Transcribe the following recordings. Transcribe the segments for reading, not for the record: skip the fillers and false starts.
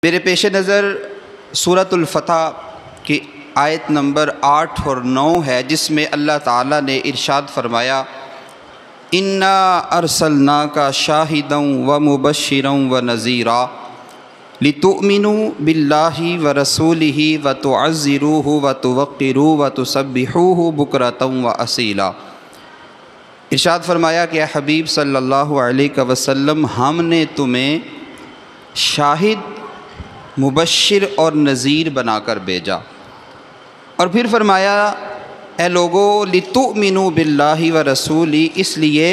میرے پیش نظر سورۃ الفتح کی آیت نمبر 8 اور 9 ہے، جس میں اللہ تعالیٰ نے ارشاد فرمایا انا ارسلناک شاہدا ومبشرا ونذیرا لتؤمنوا باللہ ورسولہ وتعزروہ وتوقروہ وتسبحوہ بکرۃ واصیلا۔ ارشاد فرمایا کہ اے حبیب صلی اللہ علیہ وسلم، ہم نے تمہیں شاہد، مبشر اور نذیر بنا کر بھیجا، اور پھر فرمایا اے لوگو لتؤمنوا باللہ ورسولہ، اس لیے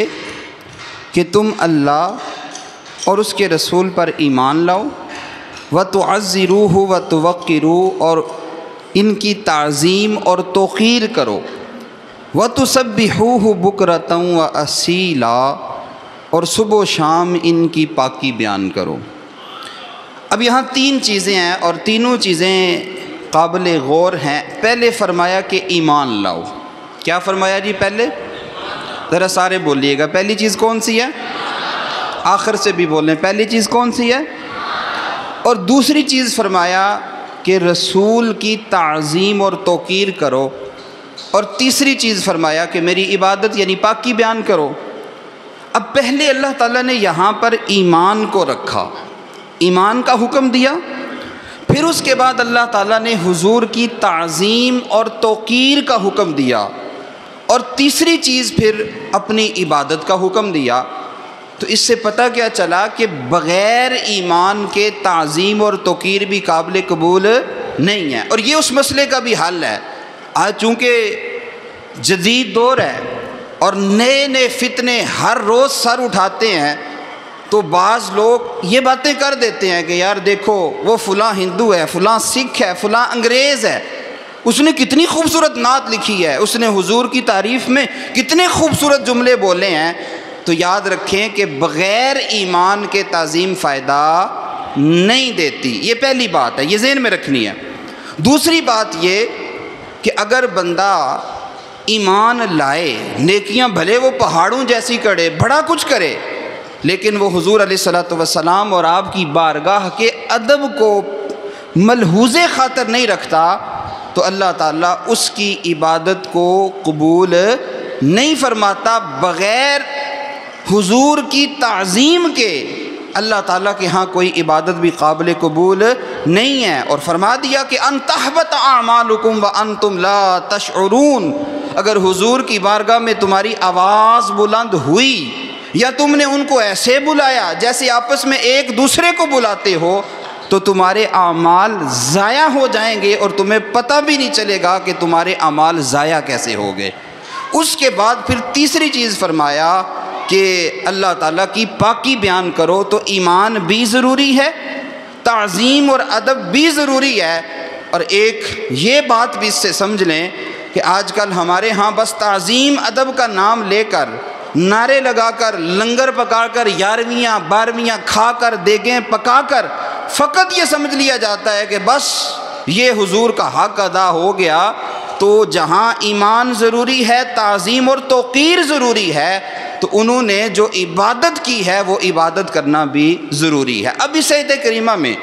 کہ تم اللہ اور اس کے رسول پر ایمان لاؤ، وتعزروہ وتوقروہ، اور ان کی تعظیم اور توقیر کرو، وتسبحوہ بکرۃ واصیلا، اور صبح و شام ان کی پاکی بیان کرو۔ اب یہاں تین چیزیں ہیں اور تینوں چیزیں قابل غور ہیں۔ پہلے فرمایا کہ ایمان لاؤ۔ کیا فرمایا جی؟ پہلے ذرا سارے بولیے گا، پہلی چیز کون سی ہے؟ آخر سے بھی بولیں، پہلی چیز کون سی ہے؟ اور دوسری چیز فرمایا کہ رسول کی تعظیم اور توقیر کرو، اور تیسری چیز فرمایا کہ میری عبادت یعنی پاکی بیان کرو۔ اب پہلے اللہ تعالیٰ نے یہاں پر ایمان کو رکھا، ایمان کا حکم دیا، پھر اس کے بعد اللہ تعالیٰ نے حضور کی تعظیم اور توقیر کا حکم دیا، اور تیسری چیز پھر اپنی عبادت کا حکم دیا۔ تو اس سے پتہ کیا چلا کہ بغیر ایمان کے تعظیم اور توقیر بھی قابل قبول نہیں ہے، اور یہ اس مسئلے کا بھی حل ہے۔ آج چونکہ جدید دور ہے اور نئے نئے فتنے ہر روز سر اٹھاتے ہیں، تو بعض لوگ یہ باتیں کر دیتے ہیں کہ یار دیکھو وہ فلاں ہندو ہے، فلاں سکھ ہے، فلاں انگریز ہے، اس نے کتنی خوبصورت نعت لکھی ہے، اس نے حضور کی تعریف میں کتنے خوبصورت جملے بولے ہیں۔ تو یاد رکھیں کہ بغیر ایمان کے تعظیم فائدہ نہیں دیتی، یہ پہلی بات ہے، یہ ذہن میں رکھنی ہے۔ دوسری بات یہ کہ اگر بندہ ایمان لائے، نیکیاں بھلے وہ پہاڑوں جیسی کرے، بڑا کچھ کرے، لیکن وہ حضور علیہ الصلوۃ والسلام اور آپ کی بارگاہ کے ادب کو ملحوظ خاطر نہیں رکھتا، تو اللہ تعالیٰ اس کی عبادت کو قبول نہیں فرماتا۔ بغیر حضور کی تعظیم کے اللہ تعالیٰ کے ہاں کوئی عبادت بھی قابل قبول نہیں ہے۔ اور فرما دیا کہ ان تحبط اعمالکم وانتم لا تشعرون، اگر حضور کی بارگاہ میں تمہاری آواز بلند ہوئی یا تم نے ان کو ایسے بلایا جیسے آپس میں ایک دوسرے کو بلاتے ہو، تو تمہارے اعمال ضائع ہو جائیں گے اور تمہیں پتہ بھی نہیں چلے گا کہ تمہارے اعمال ضائع کیسے ہو گئے۔ اس کے بعد پھر تیسری چیز فرمایا کہ اللہ تعالیٰ کی پاکی بیان کرو، تو ایمان بھی ضروری ہے، تعظیم اور ادب بھی ضروری ہے۔ اور ایک یہ بات بھی اس سے سمجھ لیں کہ آج کل ہمارے ہاں بس تعظیم ادب کا نام لے کر، نعرے لگا کر، لنگر پکا کر، 11ویں 12ویں کھا کر، دیگیں پکا کر فقط یہ سمجھ لیا جاتا ہے کہ بس یہ حضور کا حق ادا ہو گیا۔ تو جہاں ایمان ضروری ہے، تعظیم اور توقیر ضروری ہے، تو انہوں نے جو عبادت کی ہے وہ عبادت کرنا بھی ضروری ہے۔ اب اس آیت کریمہ میں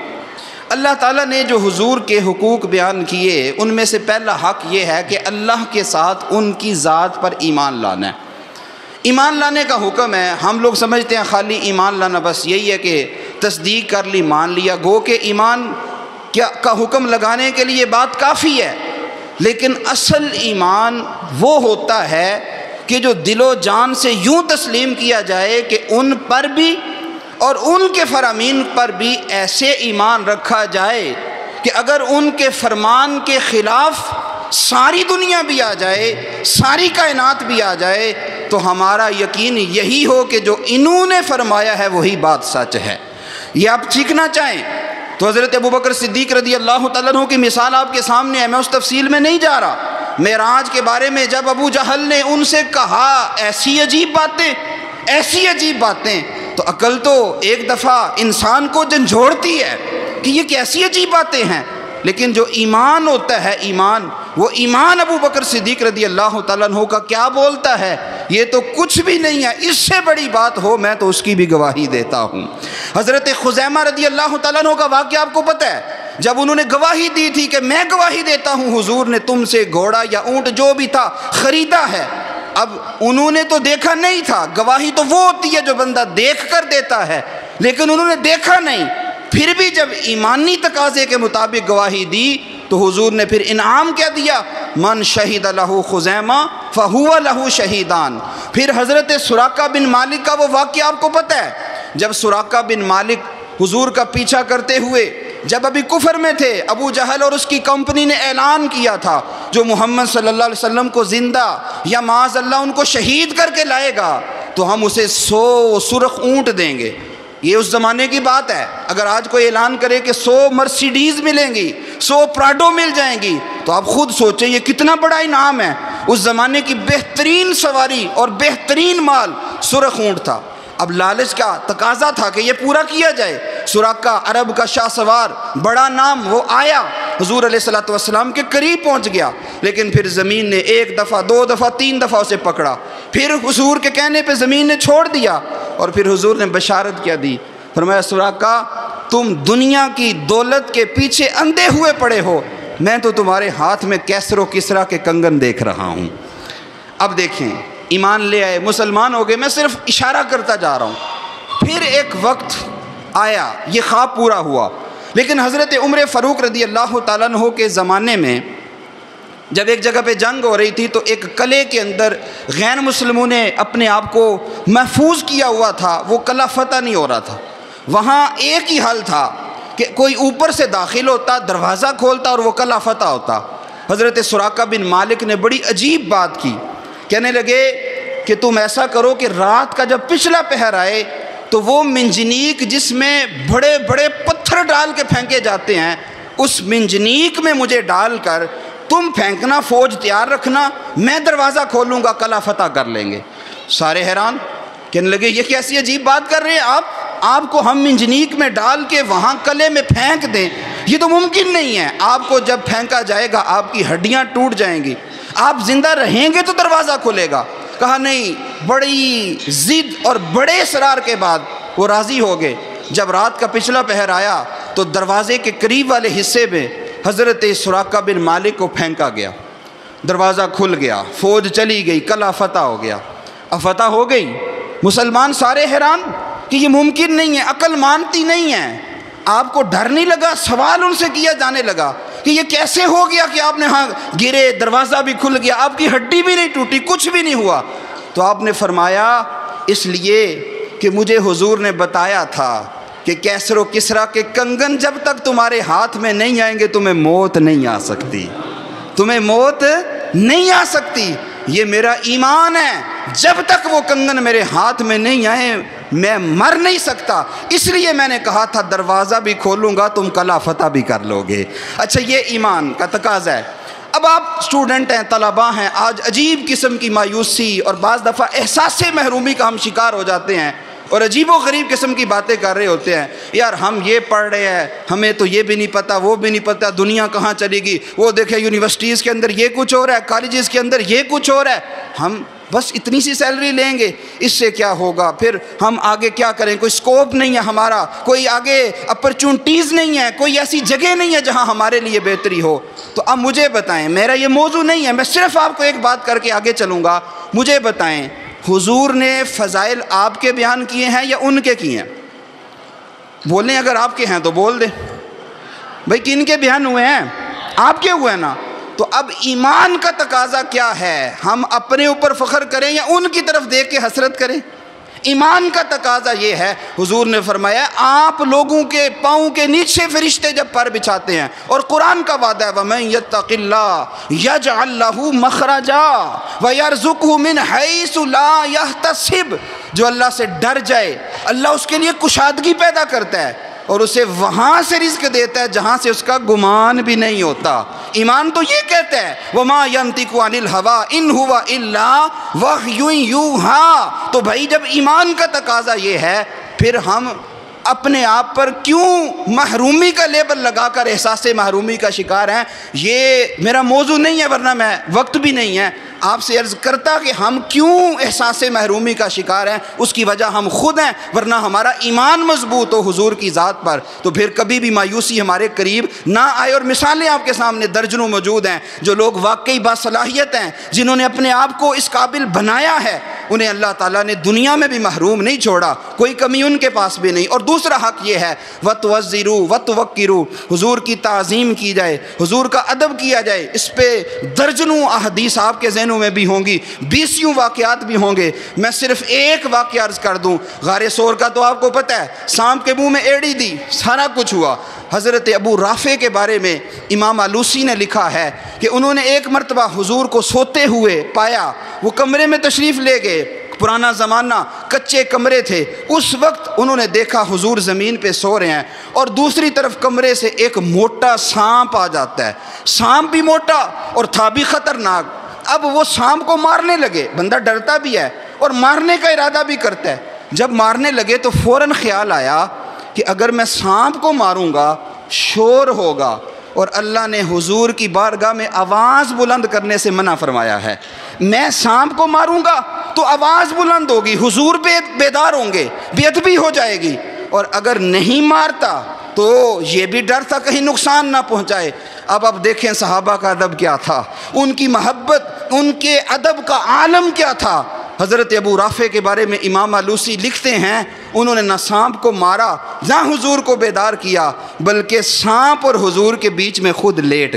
اللہ تعالیٰ نے جو حضور کے حقوق بیان کیے، ان میں سے پہلا حق یہ ہے کہ اللہ کے ساتھ ان کی ذات پر ایمان لانا ہے۔ ایمان لانے کا حکم ہے۔ ہم لوگ سمجھتے ہیں خالی ایمان لانا بس یہی ہے کہ تصدیق کر لی، مان لیا، گو کہ ایمان کا حکم لگانے کے لیے بات کافی ہے، لیکن اصل ایمان وہ ہوتا ہے کہ جو دل و جان سے یوں تسلیم کیا جائے کہ ان پر بھی اور ان کے فرامین پر بھی ایسے ایمان رکھا جائے کہ اگر ان کے فرمان کے خلاف ساری دنیا بھی آ جائے، ساری کائنات بھی آ جائے، تو ہمارا یقین یہی ہو کہ جو انہوں نے فرمایا ہے وہی بات سچ ہے۔ یہ آپ سیکھنا چاہیں تو حضرت ابوبکر صدیق رضی اللہ تعالیٰ عنہ کی مثال آپ کے سامنے ہے، میں اس تفصیل میں نہیں جا رہا۔ معراج کے بارے میں جب ابو جہل نے ان سے کہا ایسی عجیب باتیں، ایسی عجیب باتیں، تو عقل تو ایک دفعہ انسان کو جھنجھوڑتی ہے کہ یہ کیسی عجیب باتیں ہیں، لیکن جو ایمان ہوتا ہے، ایمان، وہ ایمان ابو بکر صدیق رضی اللہ تعالیٰ عنہ کا کیا بولتا ہے؟ یہ تو کچھ بھی نہیں ہے، اس سے بڑی بات ہو میں تو اس کی بھی گواہی دیتا ہوں۔ حضرت خزیمہ رضی اللہ تعالیٰ عنہ کا واقعہ آپ کو پتہ ہے، جب انہوں نے گواہی دی تھی کہ میں گواہی دیتا ہوں حضور نے تم سے گھوڑا یا اونٹ جو بھی تھا خریدا ہے، اب انہوں نے تو دیکھا نہیں تھا، گواہی تو وہ ہوتی ہے جو بندہ دیکھ کر دیتا ہے، لیکن انہوں نے دیکھا نہیں، پھر بھی جب ایمانی تقاضے کے مطابق گواہی دی تو حضور نے پھر انعام کیا دیا، من شہید لہ خزیمہ فہو لہ شہیدان۔ پھر حضرت سراقہ بن مالک کا وہ واقعہ آپ کو پتہ ہے، جب سراقہ بن مالک حضور کا پیچھا کرتے ہوئے جب ابھی کفر میں تھے، ابو جہل اور اس کی کمپنی نے اعلان کیا تھا جو محمد صلی اللہ علیہ وسلم کو زندہ یا معاذ اللہ ان کو شہید کر کے لائے گا تو ہم اسے 100 سرخ اونٹ دیں گے۔ یہ اس زمانے کی بات ہے، اگر آج کوئی اعلان کرے کہ 100 مرسیڈیز ملیں گی، 100 پراڈو مل جائیں گی، تو آپ خود سوچیں یہ کتنا بڑا انعام ہے۔ اس زمانے کی بہترین سواری اور بہترین مال سرخ اونٹ تھا۔ اب لالچ کا تقاضا تھا کہ یہ پورا کیا جائے۔ سراقہ عرب کا شاہ سوار، بڑا نام، وہ آیا حضور علیہ الصلوۃ والسلام کے قریب پہنچ گیا، لیکن پھر زمین نے 1 دفعہ 2 دفعہ 3 دفعہ اسے پکڑا، پھر حضور کے کہنے پہ زمین نے چھوڑ دیا، اور پھر حضور نے بشارت کیا دی، فرمایا سراقہ تم دنیا کی دولت کے پیچھے اندھے ہوئے پڑے ہو، میں تو تمہارے ہاتھ میں کیسر و کسرا کے کنگن دیکھ رہا ہوں۔ اب دیکھیں ایمان لے آئے، مسلمان ہو گئے، میں صرف اشارہ کرتا جا رہا ہوں۔ پھر ایک وقت آیا، یہ خواب پورا ہوا، لیکن حضرت عمر فاروق رضی اللہ تعالیٰ عنہ کے زمانے میں جب ایک جگہ پہ جنگ ہو رہی تھی تو ایک قلعے کے اندر غیر مسلموں نے اپنے آپ کو محفوظ کیا ہوا تھا، وہ قلعہ فتح نہیں ہو رہا تھا۔ وہاں ایک ہی حل تھا کہ کوئی اوپر سے داخل ہوتا، دروازہ کھولتا اور وہ قلعہ فتح ہوتا۔ حضرت سراقہ بن مالک نے بڑی عجیب بات کی، کہنے لگے کہ تم ایسا کرو کہ رات کا جب پچھلا پہر آئے تو وہ منجنیک جس میں بڑے بڑے پتھر ڈال کے پھینکے جاتے ہیں، اس منجنیک میں مجھے ڈال کر تم پھینکنا، فوج تیار رکھنا، میں دروازہ کھولوں گا، قلعہ فتح کر لیں گے۔ سارے حیران، کہنے لگے یہ کیسی عجیب بات کر رہے ہیں آپ کو ہم منجنیک میں ڈال کے وہاں قلعے میں پھینک دیں، یہ تو ممکن نہیں ہے، آپ کو جب پھینکا جائے گا آپ کی ہڈیاں ٹوٹ جائیں گی، آپ زندہ رہیں گے تو دروازہ کھلے گا۔ کہا نہیں، بڑی ضد اور بڑے اصرار کے بعد وہ راضی ہو گئے۔ جب رات کا پچھلا پہر آیا تو دروازے کے قریب والے حصے میں حضرت سراقہ بن مالک کو پھینکا گیا، دروازہ کھل گیا، فوج چلی گئی، قلعہ فتح ہو گیا۔ اب فتح ہو گئی، مسلمان سارے حیران کہ یہ ممکن نہیں ہے، عقل مانتی نہیں ہے۔ آپ کو ڈر نہیں لگا؟ سوال ان سے کیا جانے لگا کہ یہ کیسے ہو گیا کہ آپ نے ہاں گرے، دروازہ بھی کھل گیا، آپ کی ہڈی بھی نہیں ٹوٹی، کچھ بھی نہیں ہوا؟ تو آپ نے فرمایا اس لیے کہ مجھے حضور نے بتایا تھا کہ کیسر و کسرا کے کنگن جب تک تمہارے ہاتھ میں نہیں آئیں گے تمہیں موت نہیں آ سکتی، تمہیں موت نہیں آ سکتی، یہ میرا ایمان ہے، جب تک وہ کنگن میرے ہاتھ میں نہیں آئے میں مر نہیں سکتا، اس لیے میں نے کہا تھا دروازہ بھی کھولوں گا تم قلعہ فتح بھی کر لو گے۔ اچھا یہ ایمان کا تقاضا ہے۔ اب آپ اسٹوڈنٹ ہیں، طلباء ہیں، آج عجیب قسم کی مایوسی اور بعض دفعہ احساس محرومی کا ہم شکار ہو جاتے ہیں اور عجیب و غریب قسم کی باتیں کر رہے ہوتے ہیں، یار ہم یہ پڑھ رہے ہیں، ہمیں تو یہ بھی نہیں پتہ، وہ بھی نہیں پتہ، دنیا کہاں چلے گی، وہ دیکھیں یونیورسٹیز کے اندر یہ کچھ ہو رہا ہے، کالجز کے اندر یہ کچھ ہو رہا ہے، ہم بس اتنی سی سیلری لیں گے، اس سے کیا ہوگا، پھر ہم آگے کیا کریں، کوئی سکوپ نہیں ہے ہمارا، کوئی آگے اپرچونٹیز نہیں ہے، کوئی ایسی جگہ نہیں ہے جہاں ہمارے لیے بہتری ہو۔ تو اب مجھے بتائیں، میرا یہ موضوع نہیں ہے، میں صرف آپ کو ایک بات کر کے آگے چلوں گا، مجھے بتائیں حضور نے فضائل آپ کے بیان کیے ہیں یا ان کے کیے ہیں؟ بولیں، اگر آپ کے ہیں تو بول دیں بھائی کن کے بیان ہوئے ہیں؟ آپ کے ہوئے نا۔ تو اب ایمان کا تقاضا کیا ہے، ہم اپنے اوپر فخر کریں یا ان کی طرف دیکھ کے حسرت کریں؟ ایمان کا تقاضا یہ ہے، حضور نے فرمایا آپ لوگوں کے پاؤں کے نیچے فرشتے جب پر بچھاتے ہیں، اور قرآن کا وعدہ ہے وَمَن يَتَّقِ اللَّهَ يَجْعَل لَّهُ مَخْرَجًا وَيَرْزُقْهُ مِنْ حَيْثُ لَا يَحْتَسِبُ، جو اللہ سے ڈر جائے اللہ اس کے لیے کشادگی پیدا کرتا ہے اور اسے وہاں سے رزق دیتا ہے جہاں سے اس کا گمان بھی نہیں ہوتا۔ ایمان تو یہ کہتا ہے وَمَا يَنطِقُ عَنِ الْهَوَىٰ إِنْ هُوَ إِلَّا وَحْيٌ يُوحَىٰ۔ تو بھائی جب ایمان کا تقاضا یہ ہے، پھر ہم اپنے آپ پر کیوں محرومی کا لیبل لگا کر احساس محرومی کا شکار ہیں؟ یہ میرا موضوع نہیں ہے، ورنہ میں وقت بھی نہیں ہے، آپ سے عرض کرتا کہ ہم کیوں احساس محرومی کا شکار ہیں، اس کی وجہ ہم خود ہیں، ورنہ ہمارا ایمان مضبوط ہو حضور کی ذات پر تو پھر کبھی بھی مایوسی ہمارے قریب نہ آئے۔ اور مثالیں آپ کے سامنے درجنوں موجود ہیں جو لوگ واقعی باصلاحیت ہیں، جنہوں نے اپنے آپ کو اس قابل بنایا ہے، انہیں اللہ تعالیٰ نے دنیا میں بھی محروم نہیں چھوڑا، کوئی کمی ان کے پاس بھی نہیں۔ اور دوسرا حق یہ ہے وَتُوَزِّرُوا وَتُوَقِّرُوا، حضور کی تعظیم کی جائے، حضور کا ادب کیا جائے۔ اس پہ درجنوں احادیث آپ کے ذہنوں میں بھی ہوں گی، 20 واقعات بھی ہوں گے۔ میں صرف ایک واقعہ عرض کر دوں، غار ثور کا تو آپ کو پتہ ہے، سانپ کے منہ میں ایڑی دی، سارا کچھ ہوا۔ حضرت ابو رافع کے بارے میں امام آلوسی نے لکھا ہے کہ انہوں نے ایک مرتبہ حضور کو سوتے ہوئے پایا، وہ کمرے میں تشریف لے گئے، پرانا زمانہ، کچے کمرے تھے، اس وقت انہوں نے دیکھا حضور زمین پہ سو رہے ہیں اور دوسری طرف کمرے سے ایک موٹا سانپ آ جاتا ہے، سانپ بھی موٹا اور تھا بھی خطرناک۔ اب وہ سانپ کو مارنے لگے، بندہ ڈرتا بھی ہے اور مارنے کا ارادہ بھی کرتا ہے۔ جب مارنے لگے تو فوراً خیال آیا کہ اگر میں سانپ کو ماروں گا شور ہوگا، اور اللہ نے حضور کی بارگاہ میں آواز بلند کرنے سے منع فرمایا ہے۔ میں سانپ کو ماروں گا تو آواز بلند ہوگی، حضور بیدار ہوں گے، بے ادبی ہو جائے گی، اور اگر نہیں مارتا تو یہ بھی ڈر تھا کہیں نقصان نہ پہنچائے۔ اب دیکھیں صحابہ کا ادب کیا تھا، ان کی محبت، ان کے ادب کا عالم کیا تھا۔ حضرت ابو رافع کے بارے میں امام آلوسی لکھتے ہیں انہوں نے نہ سانپ کو مارا نہ حضور کو بیدار کیا، بلکہ سانپ اور حضور کے بیچ میں خود لیٹ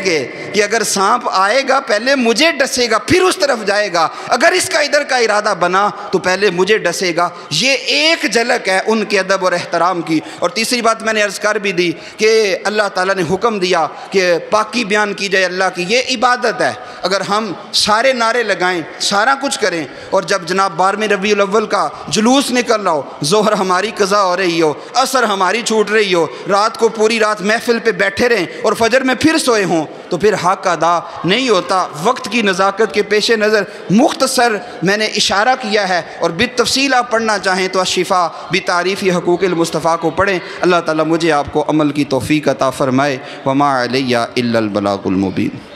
گئے کہ اگر سانپ آئے گا پہلے مجھے ڈسے گا پھر اس طرف جائے گا، اگر اس کا ادھر کا ارادہ بنا تو پہلے مجھے ڈسے گا۔ یہ ایک جھلک ہے ان کے ادب اور احترام کی۔ اور تیسری بات میں نے عرض کر بھی دی کہ اللہ تعالیٰ نے حکم دیا کہ پاکی بیان کی جائے اللہ کی، یہ عبادت ہے۔ اگر ہم سارے نعرے لگائیں، سارا کچھ کریں، اور جب جناب 12 ربیع الاول کا جلوس نکل رہا ہو، ظہر ہماری قضا ہو رہی ہو، عصر ہماری چھوٹ رہی ہو، رات کو پوری رات محفل پہ بیٹھے رہیں اور فجر میں پھر سوئے ہوں، تو پھر حق ادا نہیں ہوتا۔ وقت کی نزاکت کے پیش نظر مختصر میں نے اشارہ کیا ہے، اور بالتفصیل آپ پڑھنا چاہیں تو الشفاء بتعریف حقوق المصطفیٰ کو پڑھیں۔ اللہ تعالیٰ مجھے آپ کو عمل کی توفیق عطا فرمائے۔ وما علیہ الا البلاغ المبین۔